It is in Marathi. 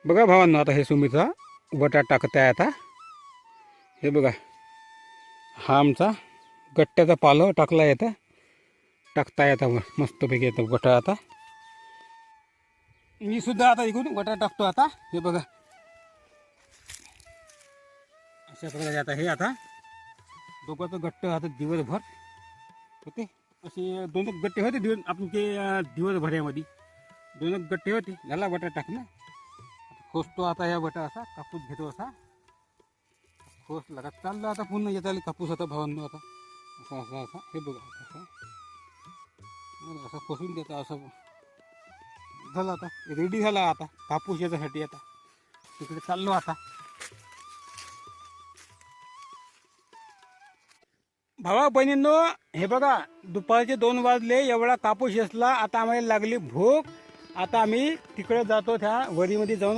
बघा भावांनो, आता हे सुमीचा बटाटा टाकत आहे. आता हे बघा, हा आमचा गट्ट्याचा पालो टाकला आहे. आता टाकताय आता मस्तपैकी येतो बटाटा. आता मी सुद्धा आता इकडून बटाटा टाकतो. आता हे बघा, अशा प्रकारे आता हे आता दोघांचं गट्ट आता दिवसभर होते. असे दोन गट्टे होते दिवस आपण ते दिवसभरामध्ये दोन गट्टे होते. झाला बटाटा टाकणं. खोसतो आता या बटा असा कापूस घेतो. असा खोसला का चाललं आता पुन्हा येताले कापूस. आता भावांनो आता असा असा असा हे बघा असं असं खोसून देता. असं झालं. आता रेडी झाला आता कापूस याच्यासाठी. आता तिकडे चाललो आता. भावा बहिणींनो, हे बघा दुपारचे 2 वाजले. एवढा कापूस असला. आता आम्हाला लागली भूक. आता आम्ही तिकडे जातो, त्या वरीमध्ये जाऊन